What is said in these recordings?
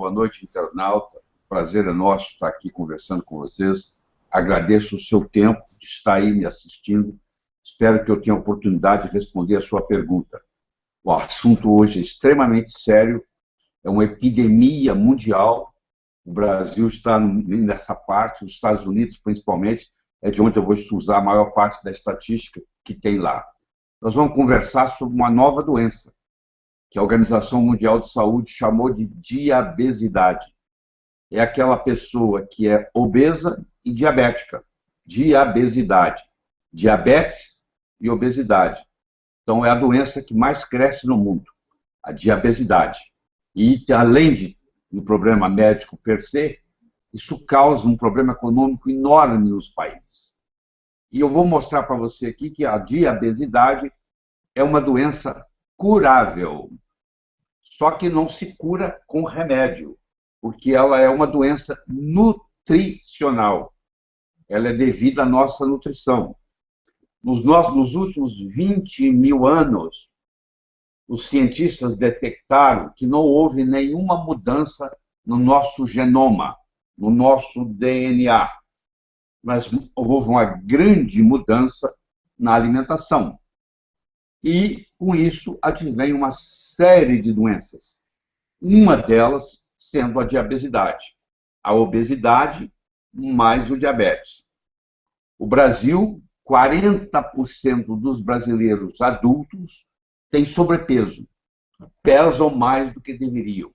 boa noite, internauta. Prazer é nosso estar aqui conversando com vocês. Agradeço o seu tempo de estar aí me assistindo. Espero que eu tenha a oportunidade de responder a sua pergunta. O assunto hoje é extremamente sério, é uma epidemia mundial. O Brasil está nessa parte, os Estados Unidos principalmente, é de onde eu vou usar a maior parte da estatística que tem lá. Nós vamos conversar sobre uma nova doença, que a Organização Mundial de Saúde chamou de diabesidade. É aquela pessoa que é obesa e diabética. Diabesidade. Diabetes e obesidade. Então, é a doença que mais cresce no mundo, a diabesidade. E, além do problema médico per se, isso causa um problema econômico enorme nos países. E eu vou mostrar para você aqui que a diabesidade é uma doença curável. Só que não se cura com remédio, porque ela é uma doença nutricional. Ela é devida à nossa nutrição. Nos últimos 20 mil anos, os cientistas detectaram que não houve nenhuma mudança no nosso genoma, no nosso DNA. Mas houve uma grande mudança na alimentação. E, com isso, advém uma série de doenças. Uma delas sendo a diabesidade. A obesidade mais o diabetes. O Brasil, 40% dos brasileiros adultos têm sobrepeso. Pesam mais do que deveriam.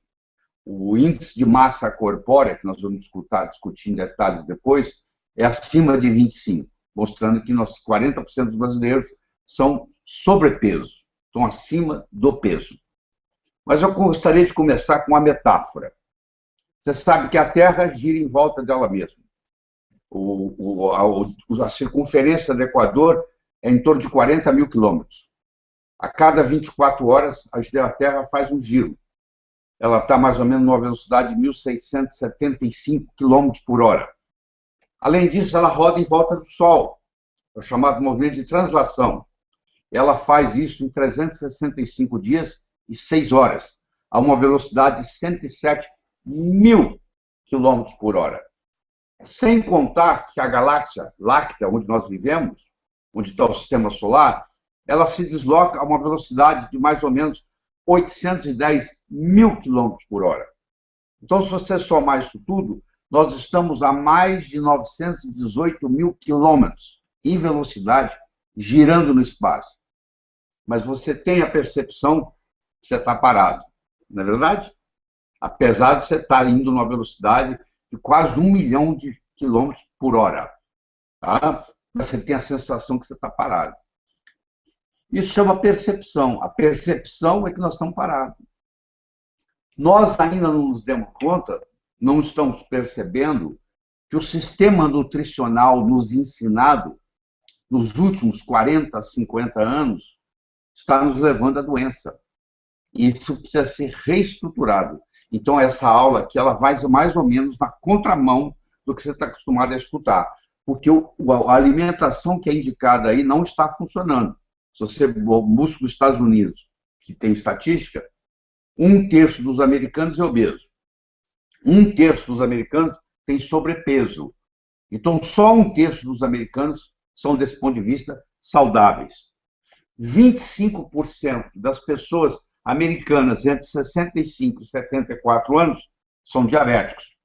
O índice de massa corpórea, que nós vamos discutir em detalhes depois, é acima de 25, mostrando que 40% dos brasileiros são sobrepeso, estão acima do peso. Mas eu gostaria de começar com uma metáfora. Você sabe que a Terra gira em volta dela mesma. A circunferência do Equador é em torno de 40 mil quilômetros. A cada 24 horas, a Terra faz um giro. Ela está mais ou menos numa velocidade de 1.675 quilômetros por hora. Além disso, ela roda em volta do Sol, é o chamado movimento de translação. Ela faz isso em 365 dias e 6 horas, a uma velocidade de 107 mil quilômetros por hora. Sem contar que a galáxia láctea, onde nós vivemos, onde está o sistema solar, ela se desloca a uma velocidade de mais ou menos 810 mil quilômetros por hora. Então, se você somar isso tudo, nós estamos a mais de 918 mil quilômetros em velocidade, girando no espaço. Mas você tem a percepção que você está parado, não é verdade? Apesar de você estar indo numa velocidade de quase 1 milhão de quilômetros por hora. Tá? Você tem a sensação que você está parado. Isso chama percepção. A percepção é que nós estamos parados. Nós ainda não nos demos conta, não estamos percebendo que o sistema nutricional nos ensinado nos últimos 40, 50 anos está nos levando à doença. E isso precisa ser reestruturado. Então, essa aula aqui, ela vai mais ou menos na contramão do que você está acostumado a escutar. Porque a alimentação que é indicada aí não está funcionando. Se você busca os Estados Unidos, que tem estatística, 1/3 dos americanos é obeso. 1/3 dos americanos tem sobrepeso. Então, só 1/3 dos americanos são, desse ponto de vista, saudáveis. 25% das pessoas americanas entre 65 e 74 anos são diabéticos.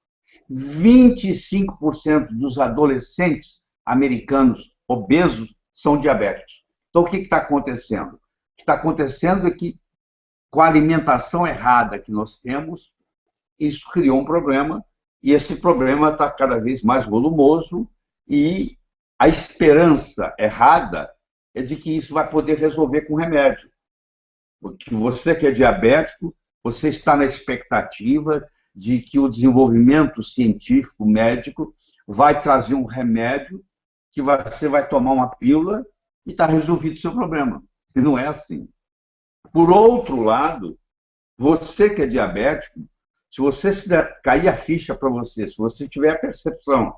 25% dos adolescentes americanos obesos são diabéticos. Então, o que está acontecendo? O que está acontecendo é que, com a alimentação errada que nós temos, isso criou um problema, e esse problema está cada vez mais volumoso, e a esperança errada é de que isso vai poder resolver com remédio. Porque você que é diabético, você está na expectativa de que o desenvolvimento científico, médico, vai trazer um remédio que você vai tomar uma pílula e está resolvido o seu problema. E não é assim. Por outro lado, você que é diabético, se você cair a ficha para você, se você tiver a percepção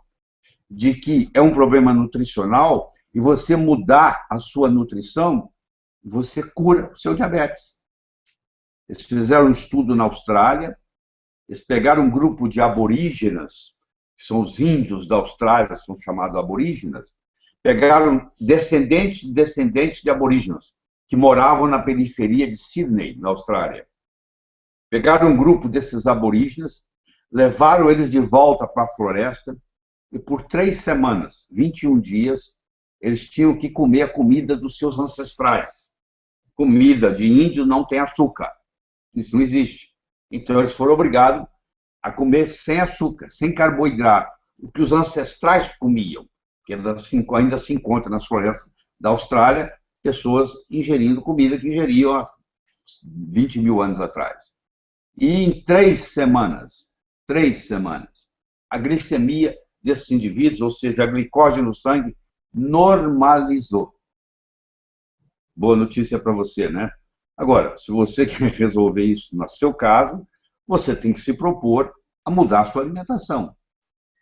de que é um problema nutricional e você mudar a sua nutrição, você cura o seu diabetes. Eles fizeram um estudo na Austrália, Eles pegaram um grupo de aborígenas, que são os índios da Austrália, são chamados aborígenas, pegaram descendentes de aborígenas, que moravam na periferia de Sydney, na Austrália. Pegaram um grupo desses aborígenas, levaram eles de volta para a floresta, e por 3 semanas, 21 dias, eles tinham que comer a comida dos seus ancestrais. Comida de índio não tem açúcar. Isso não existe. Então, eles foram obrigados a comer sem açúcar, sem carboidrato, o que os ancestrais comiam, que ainda se encontra nas florestas da Austrália, pessoas ingerindo comida que ingeriam há 20 mil anos atrás. E em 3 semanas, a glicemia desses indivíduos, ou seja, a glicose no sangue, normalizou. Boa notícia para você, né? Agora, se você quer resolver isso no seu caso, você tem que se propor a mudar a sua alimentação.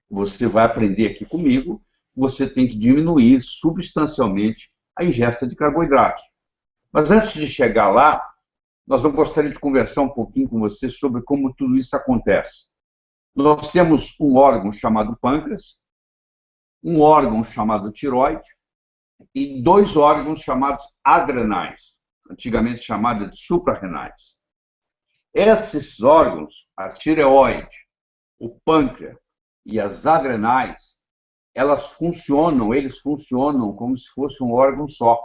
Você vai aprender aqui comigo, você tem que diminuir substancialmente a ingesta de carboidratos. Mas antes de chegar lá, nós vamos gostaria de conversar um pouquinho com você sobre como tudo isso acontece. Nós temos um órgão chamado pâncreas, um órgão chamado tireoide e 2 órgãos chamados adrenais, antigamente chamados de suprarrenais. Esses órgãos, a tireoide, o pâncreas e as adrenais, eles funcionam como se fosse um órgão só.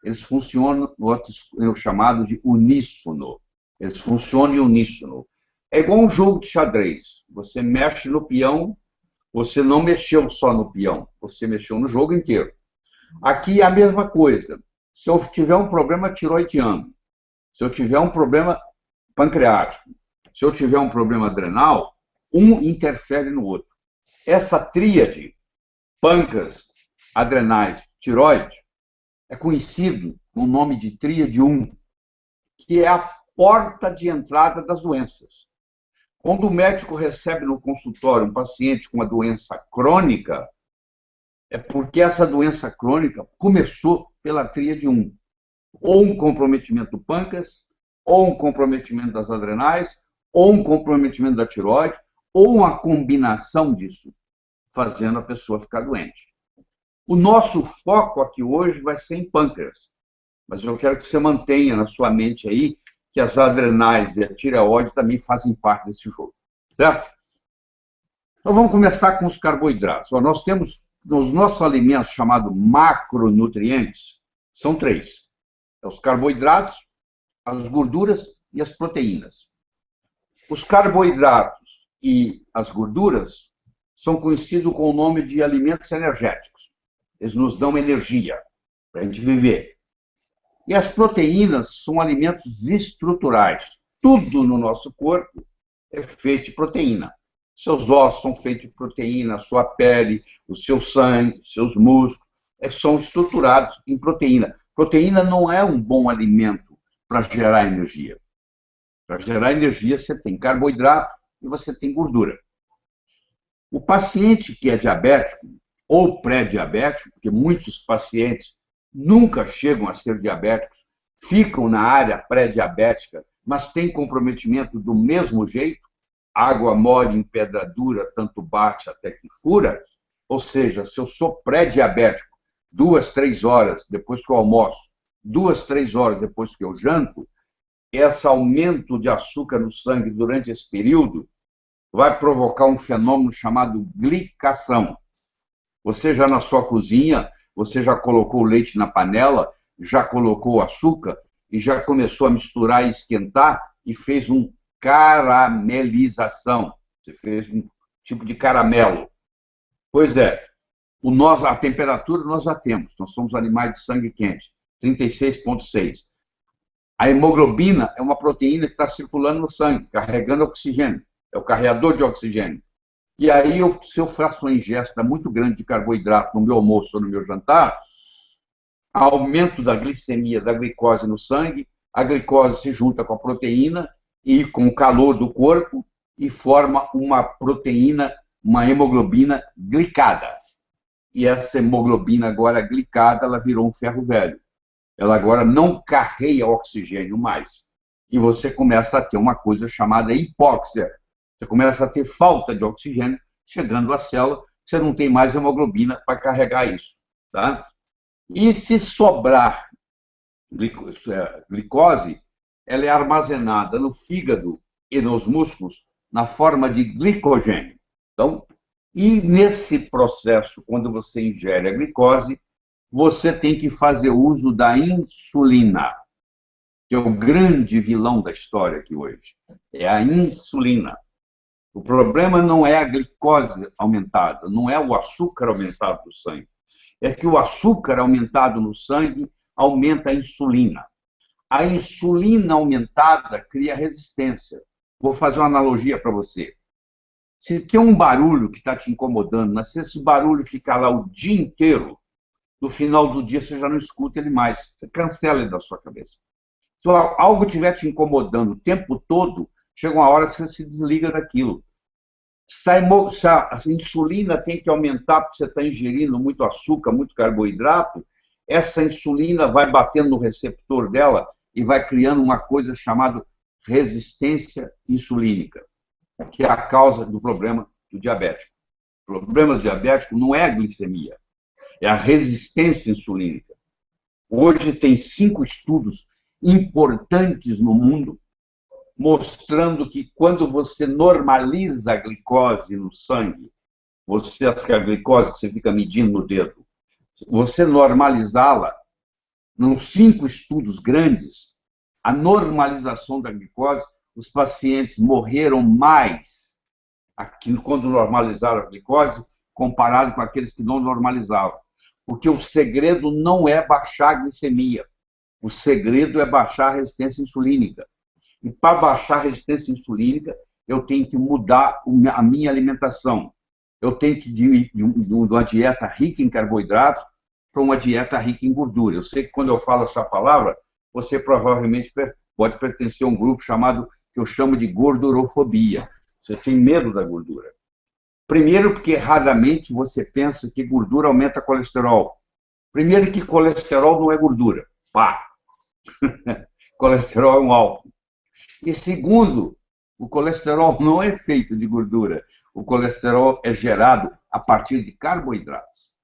Eles funcionam, o chamado de uníssono. Eles funcionam em uníssono. É igual um jogo de xadrez. Você mexe no peão, você não mexeu só no peão, você mexeu no jogo inteiro. Aqui é a mesma coisa. Se eu tiver um problema tiroidiano, se eu tiver um problema pancreático, se eu tiver um problema adrenal, um interfere no outro. Essa tríade, pâncreas, adrenais, tireoide, é conhecido com o nome de tríade 1, que é a porta de entrada das doenças. Quando o médico recebe no consultório um paciente com uma doença crônica, é porque essa doença crônica começou pela tríade 1. Ou um comprometimento do pâncreas, ou um comprometimento das adrenais, ou um comprometimento da tireoide, ou uma combinação disso, fazendo a pessoa ficar doente. O nosso foco aqui hoje vai ser em pâncreas, mas eu quero que você mantenha na sua mente aí que as adrenais e a tireoide também fazem parte desse jogo, certo? Então vamos começar com os carboidratos. Nós temos nos nossos alimentos chamados macronutrientes, são 3. Os carboidratos, as gorduras e as proteínas. Os carboidratos e as gorduras são conhecidos com o nome de alimentos energéticos. Eles nos dão energia para a gente viver. E as proteínas são alimentos estruturais. Tudo no nosso corpo é feito de proteína. Seus ossos são feitos de proteína, a sua pele, o seu sangue, os seus músculos, são estruturados em proteína. Proteína não é um bom alimento para gerar energia. Para gerar energia, você tem carboidrato e você tem gordura. O paciente que é diabético ou pré-diabético, porque muitos pacientes nunca chegam a ser diabéticos, ficam na área pré-diabética, mas têm comprometimento do mesmo jeito, água mole em pedra dura, tanto bate até que fura, ou seja, se eu sou pré-diabético, 2, 3 horas depois que eu almoço, 2, 3 horas depois que eu janto, esse aumento de açúcar no sangue durante esse período vai provocar um fenômeno chamado glicação. Você já na sua cozinha, você já colocou o leite na panela, já colocou o açúcar e já começou a misturar e esquentar e fez uma caramelização. Você fez um tipo de caramelo. Pois é, a temperatura nós já temos, nós somos animais de sangue quente, 36,6. A hemoglobina é uma proteína que está circulando no sangue, carregando oxigênio, é o carregador de oxigênio. E aí, se eu faço uma ingesta muito grande de carboidrato no meu almoço ou no meu jantar, aumento da glicemia, da glicose no sangue, a glicose se junta com a proteína e com o calor do corpo e forma uma proteína, uma hemoglobina glicada. E essa hemoglobina agora glicada, ela virou um ferro velho. Ela agora não carrega oxigênio mais. E você começa a ter uma coisa chamada hipóxia. Você começa a ter falta de oxigênio chegando à célula, você não tem mais hemoglobina para carregar isso. Tá? E se sobrar glicose, ela é armazenada no fígado e nos músculos na forma de glicogênio. Então, e nesse processo, quando você ingere a glicose, você tem que fazer uso da insulina, que é o grande vilão da história aqui hoje. É a insulina. O problema não é a glicose aumentada, não é o açúcar aumentado no sangue. É que o açúcar aumentado no sangue aumenta a insulina. A insulina aumentada cria resistência. Vou fazer uma analogia para você. Se tem um barulho que está te incomodando, mas se esse barulho ficar lá o dia inteiro, no final do dia você já não escuta ele mais. Você cancela ele da sua cabeça. Se algo estiver te incomodando o tempo todo, chega uma hora que você se desliga daquilo. Se a insulina tem que aumentar porque você está ingerindo muito açúcar, muito carboidrato, essa insulina vai batendo no receptor dela e vai criando uma coisa chamada resistência insulínica, que é a causa do problema do diabético. O problema do diabético não é a glicemia, é a resistência insulínica. Hoje tem 5 estudos importantes no mundo mostrando que quando você normaliza a glicose no sangue, a glicose que você fica medindo no dedo, você normalizá-la, nos 5 estudos grandes, a normalização da glicose, os pacientes morreram mais quando normalizaram a glicose, comparado com aqueles que não normalizavam. Porque o segredo não é baixar a glicemia, o segredo é baixar a resistência insulínica. E para baixar a resistência insulínica, eu tenho que mudar a minha alimentação. Eu tenho que ir de uma dieta rica em carboidratos para uma dieta rica em gordura. Eu sei que quando eu falo essa palavra, você provavelmente pode pertencer a um grupo chamado, que eu chamo de gordurofobia. Você tem medo da gordura. Primeiro, porque erradamente você pensa que gordura aumenta colesterol. Primeiro, que colesterol não é gordura. Pá! Colesterol é um álcool. E segundo, o colesterol não é feito de gordura. O colesterol é gerado a partir de carboidratos.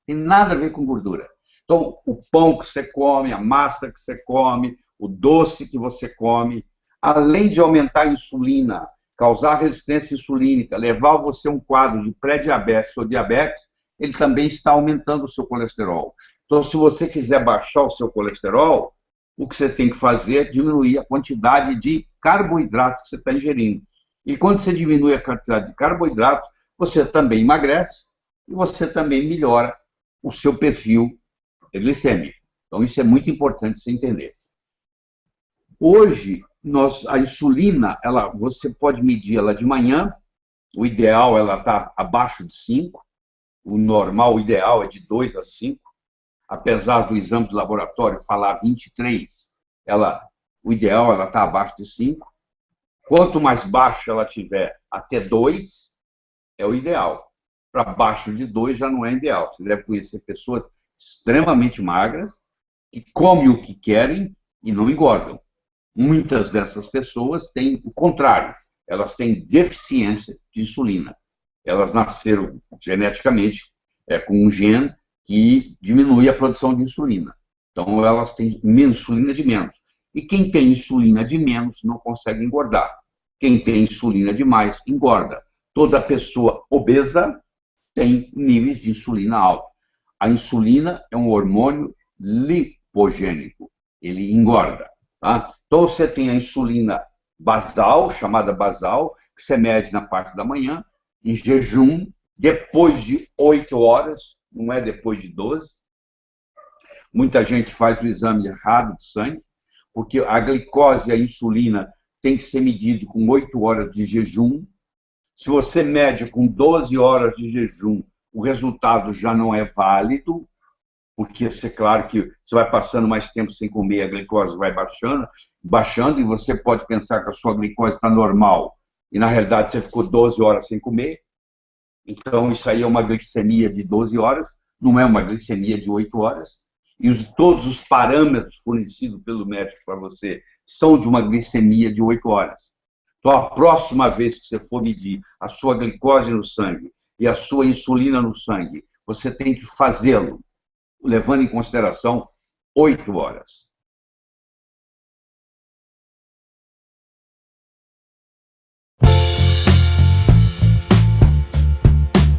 Tem nada a ver com gordura. Então, o pão que você come, a massa que você come, o doce que você come, além de aumentar a insulina, causar resistência insulínica, levar você a um quadro de pré-diabetes ou diabetes, ele também está aumentando o seu colesterol. Então, se você quiser baixar o seu colesterol, o que você tem que fazer é diminuir a quantidade de carboidrato que você está ingerindo. E quando você diminui a quantidade de carboidrato, você também emagrece e você também melhora o seu perfil glicêmico. Então, isso é muito importante você entender. Hoje, a insulina, você pode medir ela de manhã, o ideal ela está abaixo de 5, o normal, o ideal é de 2 a 5, apesar do exame de laboratório falar 23, o ideal ela está abaixo de 5. Quanto mais baixa ela tiver, até 2, é o ideal. Para baixo de 2 já não é ideal. Você deve conhecer pessoas extremamente magras, que comem o que querem e não engordam. Muitas dessas pessoas têm o contrário, elas têm deficiência de insulina. Elas nasceram geneticamente com um gene que diminui a produção de insulina. Então, elas têm insulina de menos. E quem tem insulina de menos não consegue engordar. Quem tem insulina de mais, engorda. Toda pessoa obesa tem níveis de insulina altos. A insulina é um hormônio lipogênico. Ele engorda. Tá? Então, você tem a insulina basal, chamada basal, que você mede na parte da manhã, em jejum, depois de 8 horas, não é depois de 12. Muita gente faz o exame errado de sangue, porque a glicose e a insulina tem que ser medido com 8 horas de jejum. Se você mede com 12 horas de jejum, o resultado já não é válido, porque é claro que você vai passando mais tempo sem comer, a glicose vai baixando, e você pode pensar que a sua glicose está normal, e na realidade você ficou 12 horas sem comer. Então, isso aí é uma glicemia de 12 horas, não é uma glicemia de 8 horas. E todos os parâmetros fornecidos pelo médico para você são de uma glicemia de 8 horas. Então, a próxima vez que você for medir a sua glicose no sangue e a sua insulina no sangue, você tem que fazê-lo, levando em consideração 8 horas.